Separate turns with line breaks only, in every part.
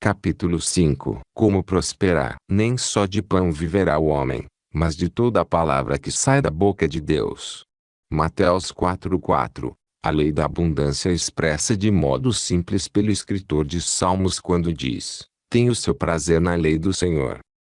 Capítulo 5. Como prosperar. Nem só de pão viverá o homem, mas de toda a palavra que sai da boca de Deus. Mateus 4:4. A lei da abundância é expressa de modo simples pelo escritor de Salmos quando diz: tenho seu prazer na lei do Senhor.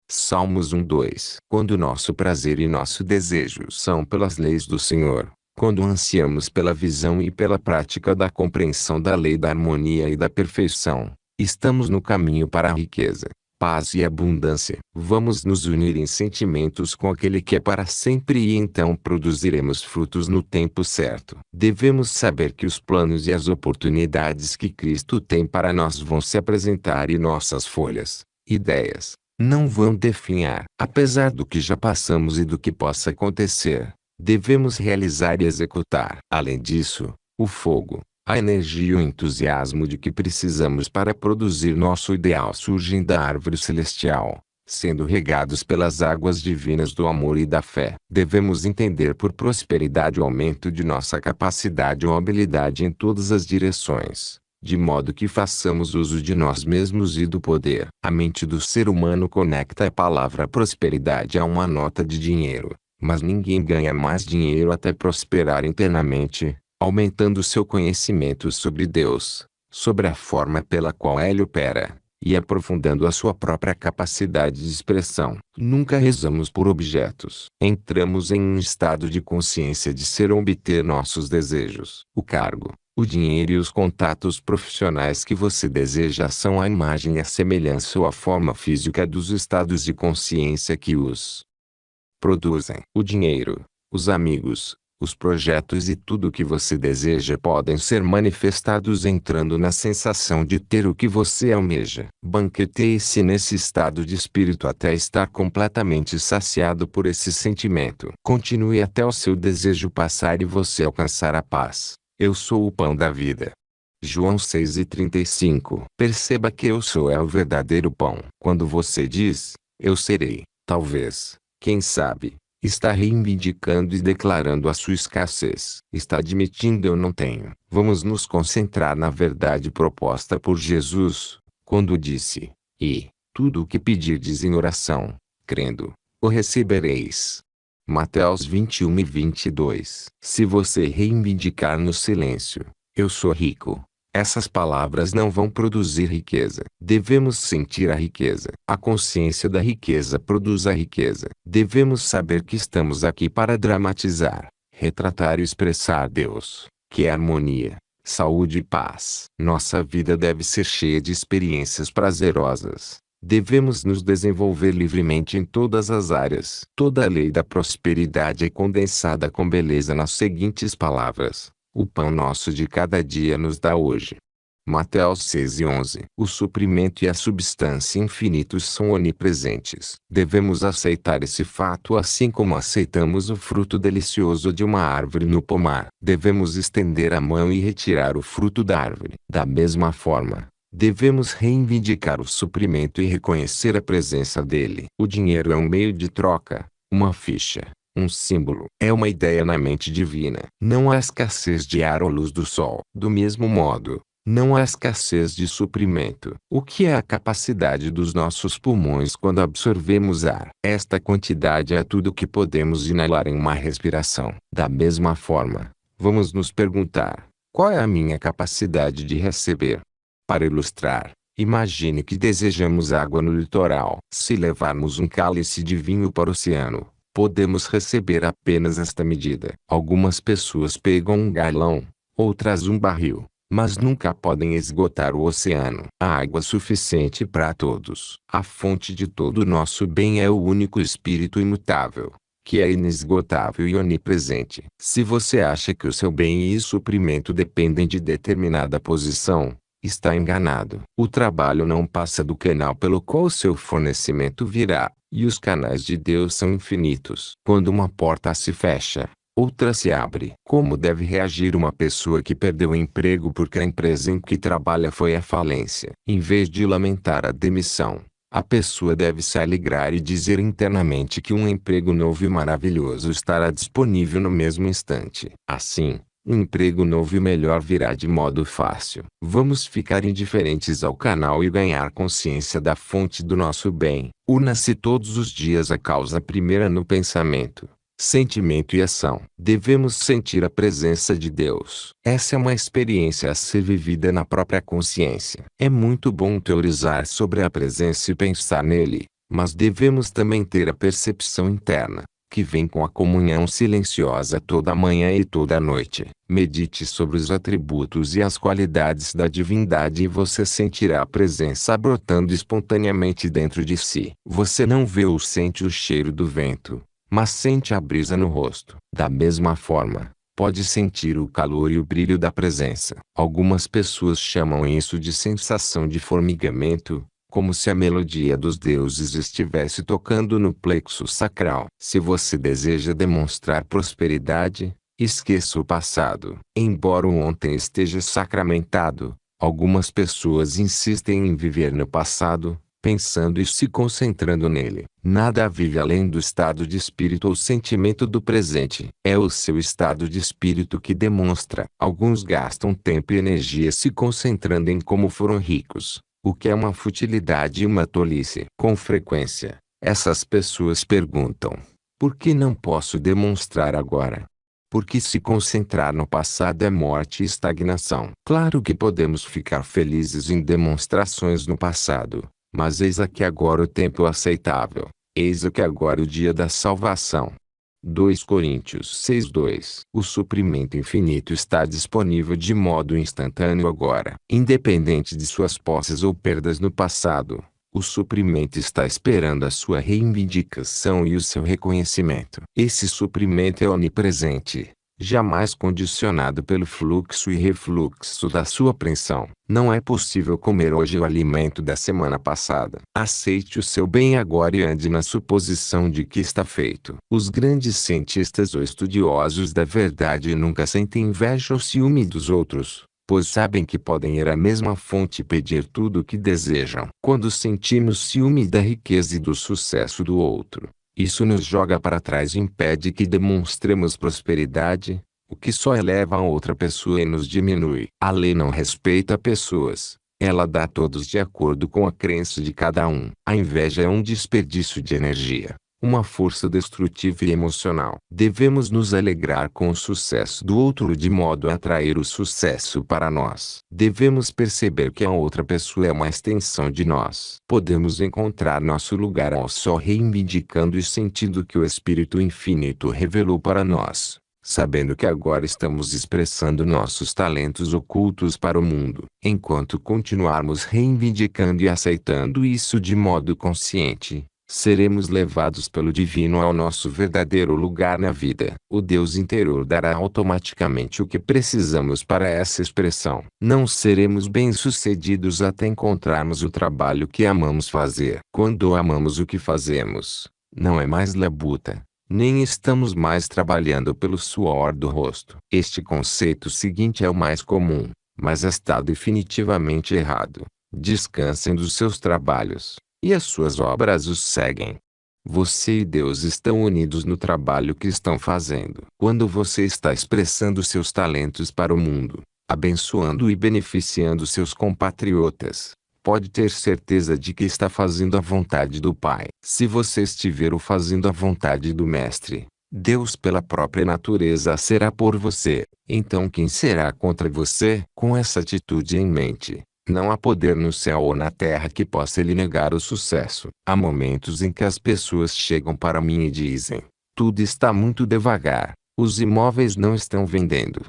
Salmos 1:2. Quando nosso prazer e nosso desejo são pelas leis do Senhor, quando ansiamos pela visão e pela prática da compreensão da lei da harmonia e da perfeição, estamos no caminho para a riqueza, paz e abundância. Vamos nos unir em sentimentos com aquele que é para sempre e então produziremos frutos no tempo certo. Devemos saber que os planos e as oportunidades que Cristo tem para nós vão se apresentar e nossas folhas, ideias, não vão definhar. Apesar do que já passamos e do que possa acontecer, devemos realizar e executar. Além disso, o fogo, a energia e o entusiasmo de que precisamos para produzir nosso ideal surgem da árvore celestial, sendo regados pelas águas divinas do amor e da fé. Devemos entender por prosperidade o aumento de nossa capacidade ou habilidade em todas as direções, de modo que façamos uso de nós mesmos e do poder. A mente do ser humano conecta a palavra prosperidade a uma nota de dinheiro, mas ninguém ganha mais dinheiro até prosperar internamente, aumentando seu conhecimento sobre Deus, sobre a forma pela qual Ele opera, e aprofundando a sua própria capacidade de expressão. Nunca rezamos por objetos. Entramos em um estado de consciência de ser ou obter nossos desejos. O cargo, o dinheiro e os contatos profissionais que você deseja são a imagem e a semelhança ou a forma física dos estados de consciência que os produzem. O dinheiro, os amigos, os projetos e tudo o que você deseja podem ser manifestados entrando na sensação de ter o que você almeja. Banqueteie-se nesse estado de espírito até estar completamente saciado por esse sentimento. Continue até o seu desejo passar e você alcançar a paz. Eu sou o pão da vida. João 6:35. Perceba que eu sou é o verdadeiro pão. Quando você diz, eu serei, talvez, quem sabe, está reivindicando e declarando a sua escassez. Está admitindo eu não tenho. Vamos nos concentrar na verdade proposta por Jesus, quando disse: e tudo o que pedirdes em oração, crendo, o recebereis. Mateus 21:22. Se você reivindicar no silêncio, eu sou rico, essas palavras não vão produzir riqueza. Devemos sentir a riqueza. A consciência da riqueza produz a riqueza. Devemos saber que estamos aqui para dramatizar, retratar e expressar Deus, que é harmonia, saúde e paz. Nossa vida deve ser cheia de experiências prazerosas. Devemos nos desenvolver livremente em todas as áreas. Toda a lei da prosperidade é condensada com beleza nas seguintes palavras: o pão nosso de cada dia nos dá hoje. Mateus 6:11. O suprimento e a substância infinitos são onipresentes. Devemos aceitar esse fato assim como aceitamos o fruto delicioso de uma árvore no pomar. Devemos estender a mão e retirar o fruto da árvore. Da mesma forma, devemos reivindicar o suprimento e reconhecer a presença dele. O dinheiro é um meio de troca, uma ficha, um símbolo. É uma ideia na mente divina. Não há escassez de ar ou luz do sol. Do mesmo modo, não há escassez de suprimento. O que é a capacidade dos nossos pulmões quando absorvemos ar? Esta quantidade é tudo o que podemos inalar em uma respiração. Da mesma forma, vamos nos perguntar: qual é a minha capacidade de receber? Para ilustrar, imagine que desejamos água no litoral. Se levarmos um cálice de vinho para o oceano, podemos receber apenas esta medida. Algumas pessoas pegam um galão, outras um barril, mas nunca podem esgotar o oceano. Há água suficiente para todos. A fonte de todo o nosso bem é o único Espírito imutável, que é inesgotável e onipresente. Se você acha que o seu bem e suprimento dependem de determinada posição, está enganado. O trabalho não passa do canal pelo qual seu fornecimento virá, e os canais de Deus são infinitos. Quando uma porta se fecha, outra se abre. Como deve reagir uma pessoa que perdeu o emprego porque a empresa em que trabalha foi à falência? Em vez de lamentar a demissão, a pessoa deve se alegrar e dizer internamente que um emprego novo e maravilhoso estará disponível no mesmo instante. Assim, Um emprego novo e melhor virá de modo fácil. Vamos ficar indiferentes ao canal e ganhar consciência da fonte do nosso bem. Una-se todos os dias a causa primeira no pensamento, sentimento e ação. Devemos sentir a presença de Deus. Essa é uma experiência a ser vivida na própria consciência. É muito bom teorizar sobre a presença e pensar nele, mas devemos também ter a percepção interna, que vem com a comunhão silenciosa toda manhã e toda noite. Medite sobre os atributos e as qualidades da divindade e você sentirá a presença brotando espontaneamente dentro de si. Você não vê ou sente o cheiro do vento, mas sente a brisa no rosto. Da mesma forma, pode sentir o calor e o brilho da presença. Algumas pessoas chamam isso de sensação de formigamento, como se a melodia dos deuses estivesse tocando no plexo sacral. Se você deseja demonstrar prosperidade, esqueça o passado. Embora o ontem esteja sacramentado, algumas pessoas insistem em viver no passado, pensando e se concentrando nele. Nada vive além do estado de espírito ou sentimento do presente. É o seu estado de espírito que demonstra. Alguns gastam tempo e energia se concentrando em como foram ricos, o que é uma futilidade e uma tolice. Com frequência, essas pessoas perguntam: por que não posso demonstrar agora? Porque se concentrar no passado é morte e estagnação. Claro que podemos ficar felizes em demonstrações no passado, mas eis aqui agora o tempo aceitável. Eis aqui agora o dia da salvação. 2 Coríntios 6:2. O suprimento infinito está disponível de modo instantâneo agora. Independente de suas posses ou perdas no passado, o suprimento está esperando a sua reivindicação e o seu reconhecimento. Esse suprimento é onipresente, jamais condicionado pelo fluxo e refluxo da sua apreensão. Não é possível comer hoje o alimento da semana passada. Aceite o seu bem agora e ande na suposição de que está feito. Os grandes cientistas ou estudiosos da verdade nunca sentem inveja ou ciúme dos outros, pois sabem que podem ir à mesma fonte e pedir tudo o que desejam. Quando sentimos ciúme da riqueza e do sucesso do outro, isso nos joga para trás e impede que demonstremos prosperidade, o que só eleva a outra pessoa e nos diminui. A lei não respeita pessoas, ela dá a todos de acordo com a crença de cada um. A inveja é um desperdício de energia, uma força destrutiva e emocional. Devemos nos alegrar com o sucesso do outro de modo a atrair o sucesso para nós. Devemos perceber que a outra pessoa é uma extensão de nós. Podemos encontrar nosso lugar ao sol reivindicando e sentindo que o Espírito Infinito revelou para nós, sabendo que agora estamos expressando nossos talentos ocultos para o mundo. Enquanto continuarmos reivindicando e aceitando isso de modo consciente, seremos levados pelo divino ao nosso verdadeiro lugar na vida. O Deus interior dará automaticamente o que precisamos para essa expressão. Não seremos bem-sucedidos até encontrarmos o trabalho que amamos fazer. Quando amamos o que fazemos, não é mais labuta, nem estamos mais trabalhando pelo suor do rosto. Este conceito seguinte é o mais comum, mas está definitivamente errado. Descansem dos seus trabalhos, e as suas obras os seguem. Você e Deus estão unidos no trabalho que estão fazendo. Quando você está expressando seus talentos para o mundo, abençoando e beneficiando seus compatriotas, pode ter certeza de que está fazendo a vontade do Pai. Se você estiver fazendo a vontade do Mestre, Deus pela própria natureza será por você. Então quem será contra você? Com essa atitude em mente, não há poder no céu ou na terra que possa lhe negar o sucesso. Há momentos em que as pessoas chegam para mim e dizem: tudo está muito devagar, os imóveis não estão vendendo.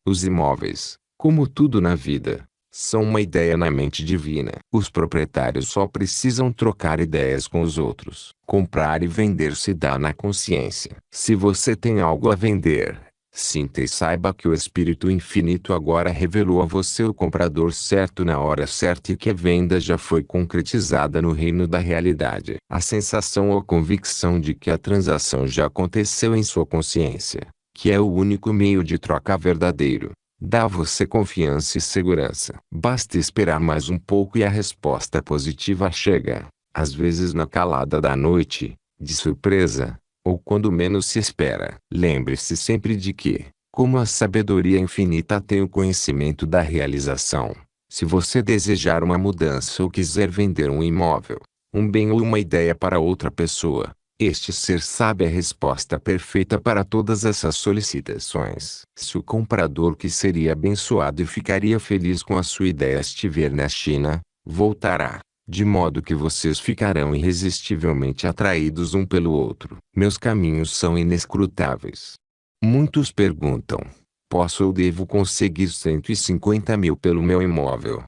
Os imóveis, como tudo na vida, são uma ideia na mente divina. Os proprietários só precisam trocar ideias com os outros. Comprar e vender se dá na consciência. Se você tem algo a vender, sinta e saiba que o Espírito Infinito agora revelou a você o comprador certo na hora certa e que a venda já foi concretizada no reino da realidade. A sensação ou convicção de que a transação já aconteceu em sua consciência, que é o único meio de troca verdadeiro, dá a você confiança e segurança. Basta esperar mais um pouco e a resposta positiva chega, às vezes na calada da noite, de surpresa, ou quando menos se espera. Lembre-se sempre de que, Como a sabedoria infinita tem o conhecimento da realização. Se você desejar uma mudança ou quiser vender um imóvel, um bem ou uma ideia para outra pessoa, este ser sabe a resposta perfeita para todas essas solicitações. Se o comprador que seria abençoado e ficaria feliz com a sua ideia estiver na China, voltará, de modo que vocês ficarão irresistivelmente atraídos um pelo outro. Meus caminhos são inescrutáveis. Muitos perguntam: posso ou devo conseguir 150 mil pelo meu imóvel?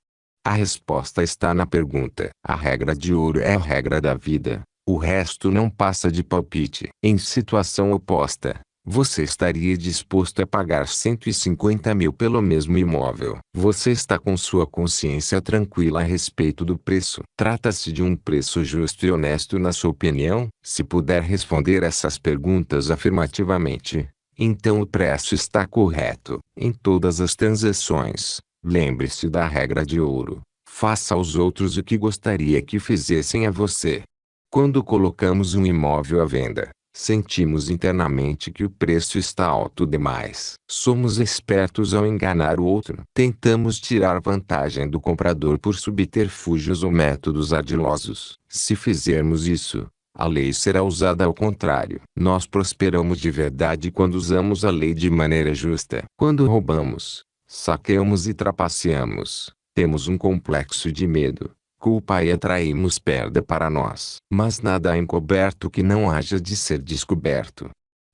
A resposta está na pergunta. A regra de ouro é a regra da vida. O resto não passa de palpite. Em situação oposta, você estaria disposto a pagar 150 mil pelo mesmo imóvel? Você está com sua consciência tranquila a respeito do preço? Trata-se de um preço justo e honesto na sua opinião? Se puder responder essas perguntas afirmativamente, então o preço está correto. Em todas as transações, lembre-se da regra de ouro. Faça aos outros o que gostaria que fizessem a você. Quando colocamos um imóvel à venda, sentimos internamente que o preço está alto demais. Somos espertos ao enganar o outro. Tentamos tirar vantagem do comprador por subterfúgios ou métodos ardilosos. Se fizermos isso, a lei será usada ao contrário. Nós prosperamos de verdade quando usamos a lei de maneira justa. Quando roubamos, saqueamos e trapaceamos, temos um complexo de medo, culpa e atraímos perda para nós. Mas nada há encoberto que não haja de ser descoberto.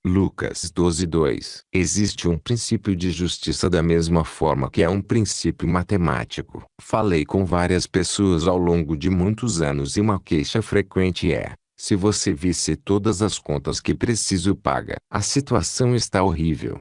Lucas 12:2. Existe um princípio de justiça da mesma forma que há um princípio matemático. Falei com várias pessoas ao longo de muitos anos e uma queixa frequente é: se você visse todas as contas que preciso pagar, a situação está horrível.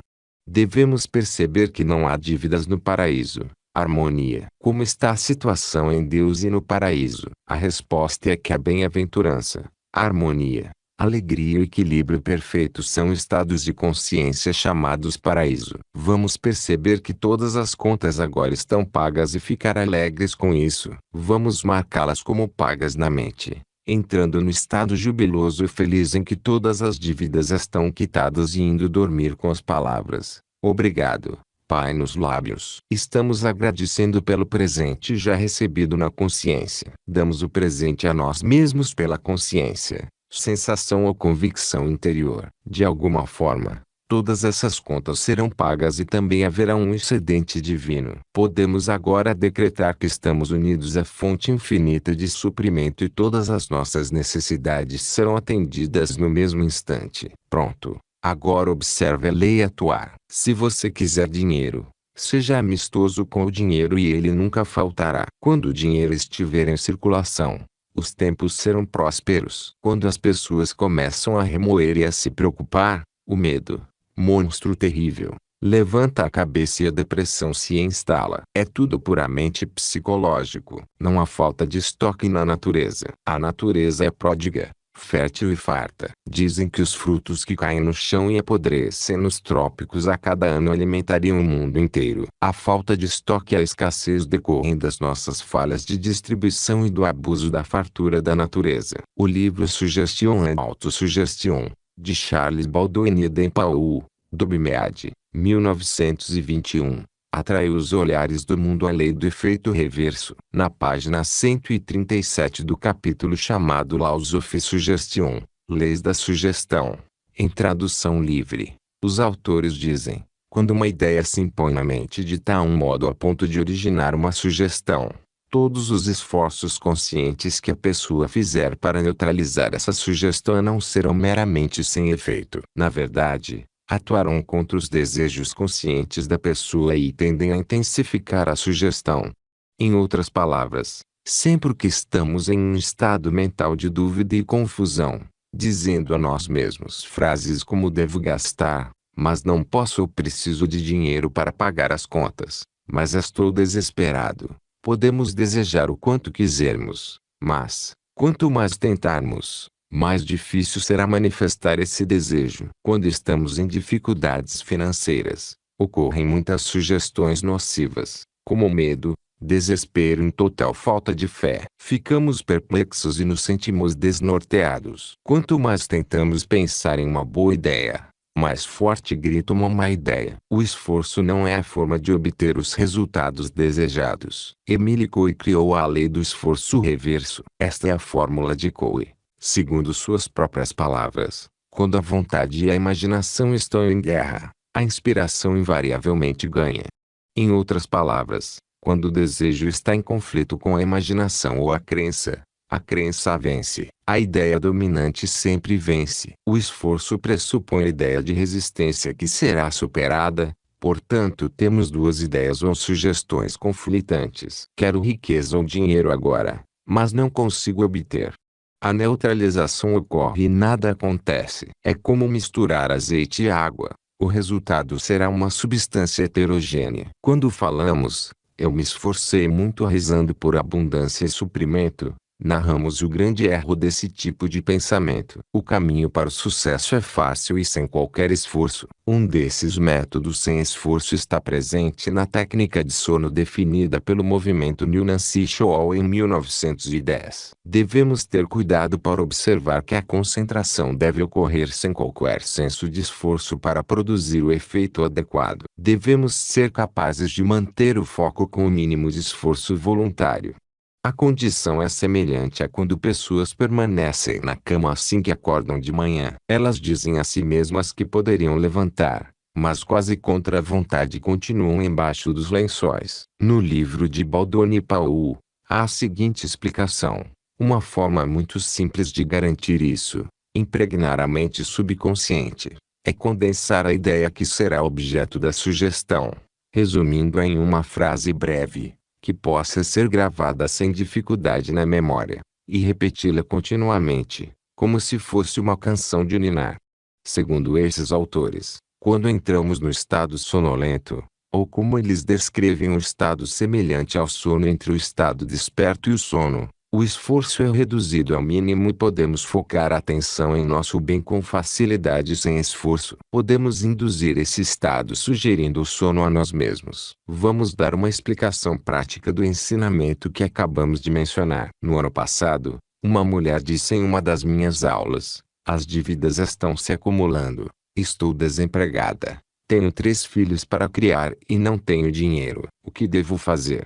Devemos perceber que não há dívidas no paraíso. Harmonia. Como está a situação em Deus e no paraíso? A resposta é que a bem-aventurança, a harmonia, alegria e o equilíbrio perfeito são estados de consciência chamados paraíso. Vamos perceber que todas as contas agora estão pagas e ficar alegres com isso. Vamos marcá-las como pagas na mente, entrando no estado jubiloso e feliz em que todas as dívidas estão quitadas e indo dormir com as palavras: obrigado, Pai, nos lábios. Estamos agradecendo pelo presente já recebido na consciência. Damos o presente a nós mesmos pela consciência, sensação ou convicção interior. De alguma forma, todas essas contas serão pagas e também haverá um excedente divino. Podemos agora decretar que estamos unidos à fonte infinita de suprimento e todas as nossas necessidades serão atendidas no mesmo instante. Pronto. Agora observe a lei atuar. Se você quiser dinheiro, seja amistoso com o dinheiro e ele nunca faltará. Quando o dinheiro estiver em circulação, os tempos serão prósperos. Quando as pessoas começam a remoer e a se preocupar, o medo, monstro terrível, levanta a cabeça e a depressão se instala. É tudo puramente psicológico. Não há falta de estoque na natureza. A natureza é pródiga, fértil e farta. Dizem que os frutos que caem no chão e apodrecem nos trópicos a cada ano alimentariam o mundo inteiro. A falta de estoque e a escassez decorrem das nossas falhas de distribuição e do abuso da fartura da natureza. O livro Suggestion and Autosuggestion, de Charles Baldwin e Eden Powell, do BMEAD, 1921. Atraiu os olhares do mundo à lei do efeito reverso. Na página 137 do capítulo chamado Laws of Suggestion, Leis da Sugestão, em tradução livre, os autores dizem: quando uma ideia se impõe na mente de tal modo a ponto de originar uma sugestão, todos os esforços conscientes que a pessoa fizer para neutralizar essa sugestão não serão meramente sem efeito. Na verdade, atuarão contra os desejos conscientes da pessoa e tendem a intensificar a sugestão. Em outras palavras, sempre que estamos em um estado mental de dúvida e confusão, dizendo a nós mesmos frases como devo gastar, mas não posso ou preciso de dinheiro para pagar as contas, mas estou desesperado, podemos desejar o quanto quisermos, mas, quanto mais tentarmos, mais difícil será manifestar esse desejo. Quando estamos em dificuldades financeiras, ocorrem muitas sugestões nocivas, como medo, desespero e total falta de fé. Ficamos perplexos e nos sentimos desnorteados. Quanto mais tentamos pensar em uma boa ideia, Mais forte grita uma má ideia. O esforço não é a forma de obter os resultados desejados. Emile Coué criou a lei do esforço reverso. Esta é a fórmula de Coué. Segundo suas próprias palavras, quando a vontade e a imaginação estão em guerra, a inspiração invariavelmente ganha. Em outras palavras, quando o desejo está em conflito com a imaginação ou a crença vence. A ideia dominante sempre vence. O esforço pressupõe a ideia de resistência que será superada. Portanto, temos duas ideias ou sugestões conflitantes. Quero riqueza ou dinheiro agora, mas não consigo obter. A neutralização ocorre e nada acontece. É como misturar azeite e água. O resultado será uma substância heterogênea. Quando falamos, eu me esforcei muito rezando por abundância e suprimento, narramos o grande erro desse tipo de pensamento. O caminho para o sucesso é fácil e sem qualquer esforço. Um desses métodos sem esforço está presente na técnica de sono definida pelo movimento New Nancy Shoal em 1910. Devemos ter cuidado para observar que a concentração deve ocorrer sem qualquer senso de esforço para produzir o efeito adequado. Devemos ser capazes de manter o foco com o mínimo de esforço voluntário. A condição é semelhante a quando pessoas permanecem na cama assim que acordam de manhã. Elas dizem a si mesmas que poderiam levantar, mas quase contra a vontade continuam embaixo dos lençóis. No livro de Baldoni Paul, há a seguinte explicação. Uma forma muito simples de garantir isso, impregnar a mente subconsciente, é condensar a ideia que será objeto da sugestão, resumindo-a em uma frase breve, que possa ser gravada sem dificuldade na memória, e repeti-la continuamente, como se fosse uma canção de ninar. Segundo esses autores, quando entramos no estado sonolento, ou como eles descrevem um estado semelhante ao sono entre o estado desperto e o sono, o esforço é reduzido ao mínimo e podemos focar a atenção em nosso bem com facilidade sem esforço. Podemos induzir esse estado sugerindo o sono a nós mesmos. Vamos dar uma explicação prática do ensinamento que acabamos de mencionar. No ano passado, uma mulher disse em uma das minhas aulas: as dívidas estão se acumulando. Estou desempregada. Tenho 3 filhos para criar e não tenho dinheiro. O que devo fazer?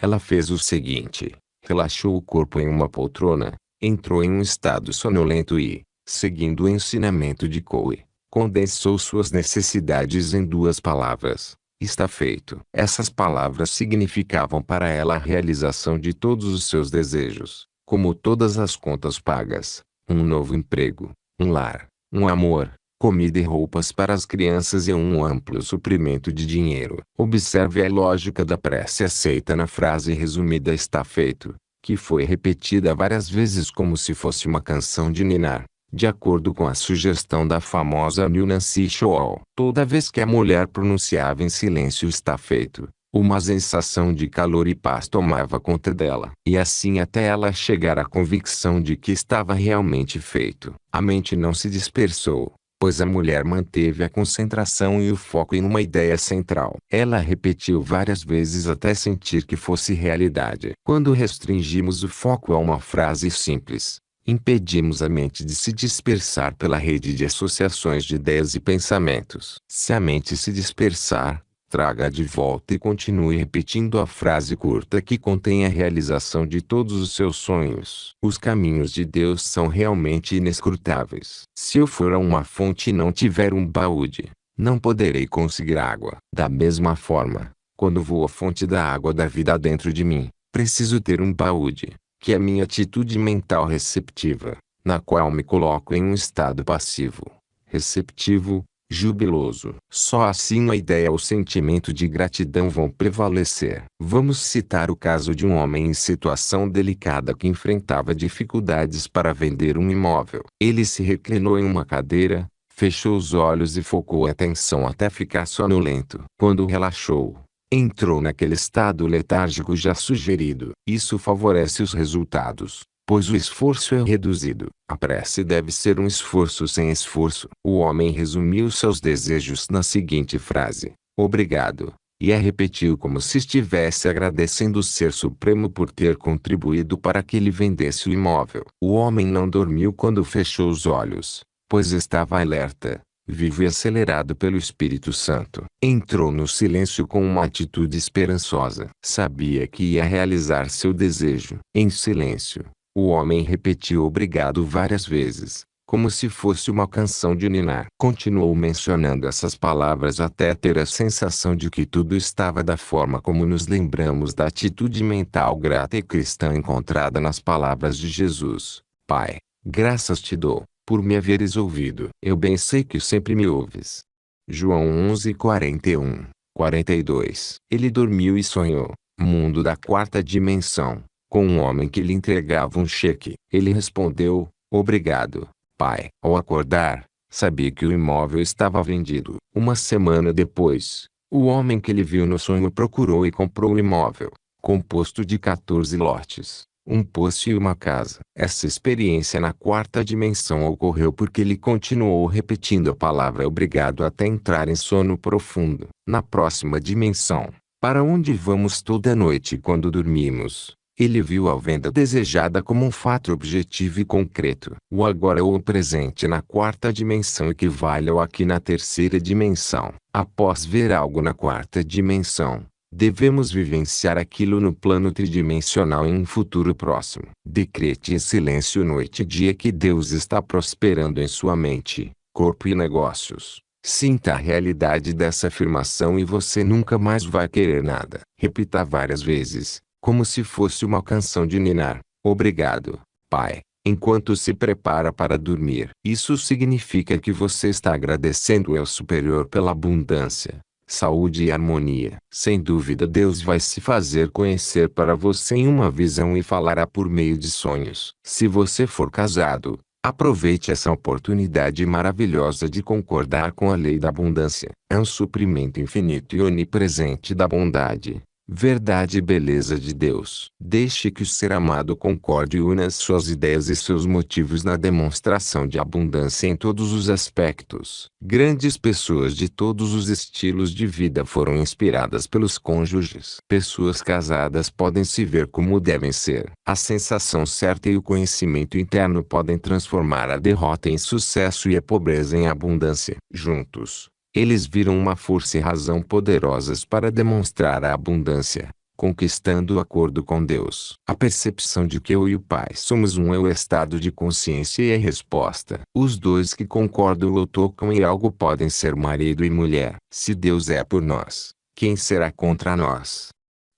Ela fez o seguinte. Relaxou o corpo em uma poltrona, entrou em um estado sonolento e, seguindo o ensinamento de Coué, condensou suas necessidades em 2 palavras. Está feito. Essas palavras significavam para ela a realização de todos os seus desejos, como todas as contas pagas, um novo emprego, um lar, um amor, comida e roupas para as crianças e um amplo suprimento de dinheiro. Observe a lógica da prece aceita na frase resumida está feito, que foi repetida várias vezes como se fosse uma canção de ninar, de acordo com a sugestão da famosa New Nancy Shoal. Toda vez que a mulher pronunciava em silêncio está feito, uma sensação de calor e paz tomava conta dela. E assim até ela chegar à convicção de que estava realmente feito. A mente não se dispersou, pois a mulher manteve a concentração e o foco em uma ideia central. Ela repetiu várias vezes até sentir que fosse realidade. Quando restringimos o foco a uma frase simples, impedimos a mente de se dispersar pela rede de associações de ideias e pensamentos. Se a mente se dispersar, traga-a de volta e continue repetindo a frase curta que contém a realização de todos os seus sonhos. Os caminhos de Deus são realmente inescrutáveis. Se eu for a uma fonte e não tiver um balde, não poderei conseguir água. Da mesma forma, quando vou à fonte da água da vida dentro de mim, preciso ter um balde, que é a minha atitude mental receptiva, na qual me coloco em um estado passivo, receptivo, jubiloso. Só assim a ideia ou o sentimento de gratidão vão prevalecer. Vamos citar o caso de um homem em situação delicada que enfrentava dificuldades para vender um imóvel. Ele se reclinou em uma cadeira, fechou os olhos e focou a atenção até ficar sonolento. Quando relaxou, entrou naquele estado letárgico já sugerido. Isso favorece os resultados, pois o esforço é reduzido. A prece deve ser um esforço sem esforço. O homem resumiu seus desejos na seguinte frase: obrigado, e a repetiu como se estivesse agradecendo o Ser Supremo por ter contribuído para que ele vendesse o imóvel. O homem não dormiu quando fechou os olhos, pois estava alerta, vivo e acelerado pelo Espírito Santo. Entrou no silêncio com uma atitude esperançosa. Sabia que ia realizar seu desejo. Em silêncio, o homem repetiu obrigado várias vezes, como se fosse uma canção de ninar. Continuou mencionando essas palavras até ter a sensação de que tudo estava da forma como nos lembramos da atitude mental grata e cristã encontrada nas palavras de Jesus. Pai, graças te dou, por me haveres ouvido. Eu bem sei que sempre me ouves. João 11:41, 42. Ele dormiu e sonhou, mundo da quarta dimensão, com um homem que lhe entregava um cheque. Ele respondeu, obrigado, pai. Ao acordar, sabia que o imóvel estava vendido. Uma semana depois, o homem que ele viu no sonho procurou e comprou o imóvel, composto de 14 lotes, um poço e uma casa. Essa experiência na quarta dimensão ocorreu porque ele continuou repetindo a palavra obrigado até entrar em sono profundo. Na próxima dimensão, para onde vamos toda noite quando dormimos, ele viu a venda desejada como um fato objetivo e concreto. O agora ou o presente na quarta dimensão equivale ao aqui na terceira dimensão. Após ver algo na quarta dimensão, devemos vivenciar aquilo no plano tridimensional em um futuro próximo. Decrete em silêncio noite e dia que Deus está prosperando em sua mente, corpo e negócios. Sinta a realidade dessa afirmação e você nunca mais vai querer nada. Repita várias vezes, como se fosse uma canção de ninar. Obrigado, pai, enquanto se prepara para dormir. Isso significa que você está agradecendo ao superior pela abundância, saúde e harmonia. Sem dúvida Deus vai se fazer conhecer para você em uma visão e falará por meio de sonhos. Se você for casado, aproveite essa oportunidade maravilhosa de concordar com a lei da abundância. É um suprimento infinito e onipresente da bondade, verdade e beleza de Deus. Deixe que o ser amado concorde e una suas ideias e seus motivos na demonstração de abundância em todos os aspectos. Grandes pessoas de todos os estilos de vida foram inspiradas pelos cônjuges. Pessoas casadas podem se ver como devem ser. A sensação certa e o conhecimento interno podem transformar a derrota em sucesso e a pobreza em abundância. Juntos, eles viram uma força e razão poderosas para demonstrar a abundância, conquistando o acordo com Deus. A percepção de que eu e o Pai somos um é o estado de consciência e a resposta. Os dois que concordam ou tocam em algo podem ser marido e mulher. Se Deus é por nós, quem será contra nós?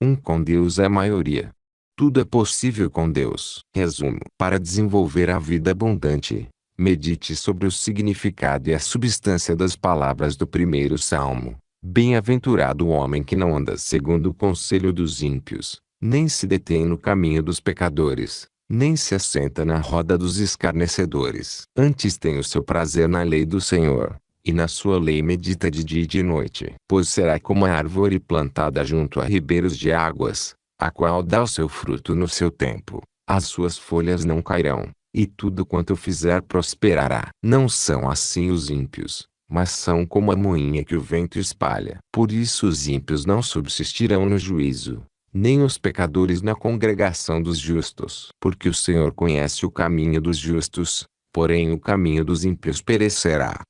Um com Deus é a maioria. Tudo é possível com Deus. Resumo: para desenvolver a vida abundante, medite sobre o significado e a substância das palavras do primeiro salmo. Bem-aventurado o homem que não anda segundo o conselho dos ímpios, nem se detém no caminho dos pecadores, nem se assenta na roda dos escarnecedores. Antes tem o seu prazer na lei do Senhor, e na sua lei medita de dia e de noite. Pois será como a árvore plantada junto a ribeiros de águas, a qual dá o seu fruto no seu tempo, as suas folhas não cairão, e tudo quanto fizer prosperará. Não são assim os ímpios, mas são como a moinha que o vento espalha. Por isso os ímpios não subsistirão no juízo, nem os pecadores na congregação dos justos. Porque o Senhor conhece o caminho dos justos, porém o caminho dos ímpios perecerá.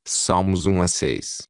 Salmos 1-6.